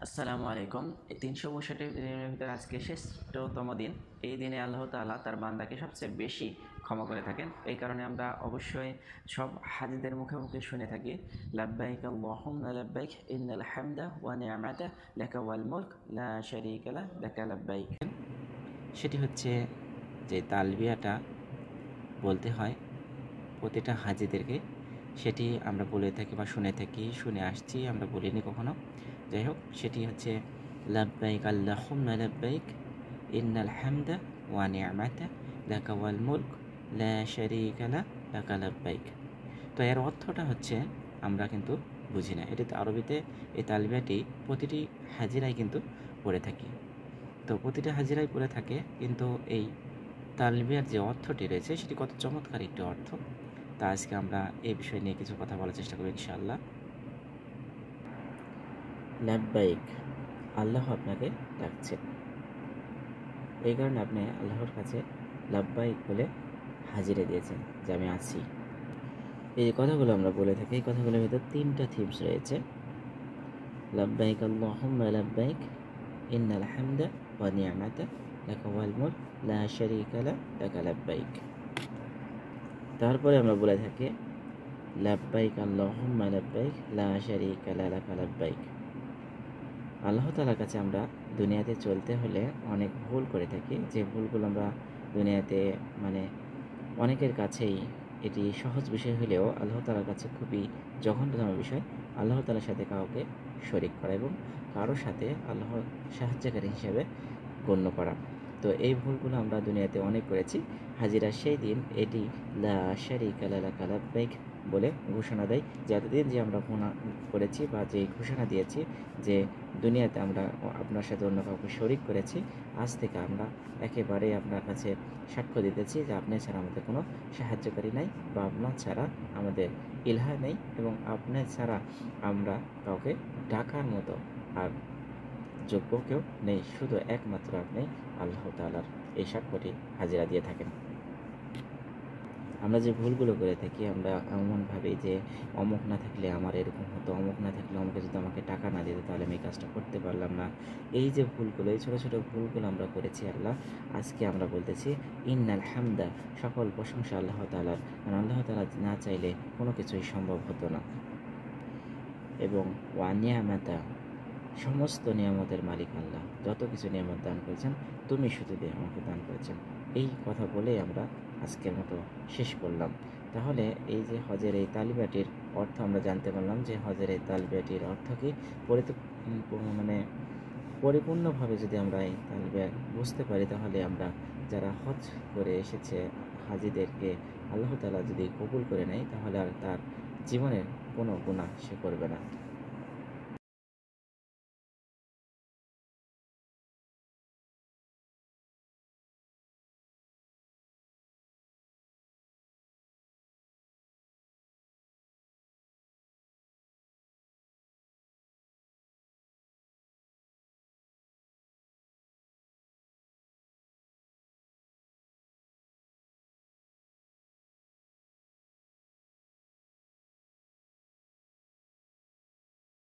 আসসালামু আলাইকুম। এই ৩৬৫ দিনের ভিতরে আজকে শ্রেষ্ঠতম দিন। এই দিনে আল্লাহ তাআলা তার বান্দাকে সবচেয়ে বেশি ক্ষমা করে থাকেন। এই কারণে আমরা অবশ্যই সব হাজিদের মুখে মুখে শুনে থাকি, লাব্বাইক আল্লাহুম্মা লাব্বাইক ইন্নাল হামদা ওয়া নি'মাতা লাকা ওয়াল মুলক লা শারীকা লাক লাকা লাব্বাইক। সেটি হচ্ছে যে তালবিয়াটা বলতে হয় প্রতিটা হাজিদেরকে, সেটি আমরা বলে থাকি বা শুনে থাকি, শুনে আসছি, আমরা বলিনি কখনো। যাই হোক, সেটি হচ্ছে লাব্বাইক আল্লাহুম্মা লাব্বাইক ইন্নাল হামদা ওয়া নি'মাতা লাকা ওয়াল মুলক লা শারীকা লাক লাকা লাব্বাইক। তো এর অর্থটা হচ্ছে আমরা কিন্তু বুঝি না। এটি আরবিতে এই তালবিয়াটি প্রতিটি হাজিরাই কিন্তু পড়ে থাকি। তো প্রতিটা হাজিরাই পড়ে থাকে, কিন্তু এই তালবিয়ার যে অর্থটি রয়েছে সেটি কত চমৎকার একটি অর্থ। তা আজকে আমরা এই বিষয় নিয়ে কিছু কথা বলার চেষ্টা করব ইনশাআল্লাহ। লাব্বাইক, আল্লাহ আপনাকে ডাকছেন, এই কারণে আপনি আল্লাহর কাছে লাব্বাইক বলে হাজিরা দিয়েছেন যে আমি আছি। এই কথাগুলো আমরা বলে থাকি, এই কথাগুলোর ভিতর 3টা থিমস রয়েছে। লাব্বাইক আল্লাহুম্মা লাব্বাইক ইন্নাল হামদা ওয়া নি'মাতা লাকা ওয়াল মুলক লা শারীকা লাক লাকা লাব্বাইক। তারপরে আমরা বলে থাকি লাব্বাইক আল্লাহুম্মা লাব্বাইক লা শারীকা লাকা লাব্বাইক। আল্লাহ তাআলার কাছে আমরা দুনিয়াতে চলতে হলে অনেক ভুল করে থাকি, যে ভুলগুলো আমরা দুনিয়াতে অনেকের কাছেই এটি সহজ বিষয় হলেও আল্লাহ তাআলার কাছে খুবই জঘন্যতম বিষয় আল্লাহ তাআলার সাথে কাউকে শরীক করা এবং কারোর সাথে আল্লাহর সাহায্যকারী হিসেবে গণ্য করা। তো এই ভুলগুলো আমরা দুনিয়াতে অনেক করেছি। হাজিরা সেই দিন এটি লা শারীকা লাকা লাব্বাইক বলে ঘোষণা দেয় যে এতদিন যে আমরা গুনাহ করেছি বা যে ঘোষণা দিয়েছি যে দুনিয়াতে আমরা আপনার সাথে অন্য কাউকে শরীক করেছি, আজ থেকে আমরা একেবারে আপনার কাছে সাক্ষ্য দিতেছি যে আপনি ছাড়া আমাদের কোনো সাহায্যকারী নাই বা আপনার ছাড়া আমাদের ইলাহ নেই এবং আপনার ছাড়া আমরা কাউকে ডাকার মতো আর যোগ্য কেউ নেই, শুধু একমাত্র আপনি আল্লাহ তাআলার এই সাক্ষ্যটি হাজিরা দিয়ে থাকেন। আমরা যে ভুলগুলো করে থাকি, আমরা এমন ভাবি যে অমুক না থাকলে আমার এরকম হতো, অমুক না থাকলে অমুকে যদি আমাকে টাকা না দিত তাহলে আমি এই কাজটা করতে পারলাম না। এই যে ভুলগুলো, এই ছোটো ছোটো ভুলগুলো আমরা করেছি, আজকে আমরা বলতেছি ইন্নাল হামদা, সকল প্রশংসা আল্লাহ তাআলার, কারণ আল্লাহ তাআলা না চাইলে কোনো কিছুই সম্ভব হতো না। এবং ওয়া নি'মাতা, সমস্ত নিয়ামতের মালিক আল্লাহ, যত কিছু নিয়ামত দান করেছেন তুমি শুধু দিয়ে আমাকে দান করেছেন। এই কথা বলেই আমরা আজকের মতো শেষ করলাম। তাহলে এই যে হজের এই তালবিয়াটির অর্থ আমরা জানতে পারলাম যে হজের এই তালবিয়াটির অর্থ কি পরিপূর্ণভাবে যদি আমরা এই তালবিয়া বুঝতে পারি, তাহলে আমরা যারা হজ করে এসেছে হাজিদেরকে আল্লাহ তাআলা যদি কবুল করে নেয়, তাহলে আর তার জীবনের কোনো গুনাহ সে করবে না।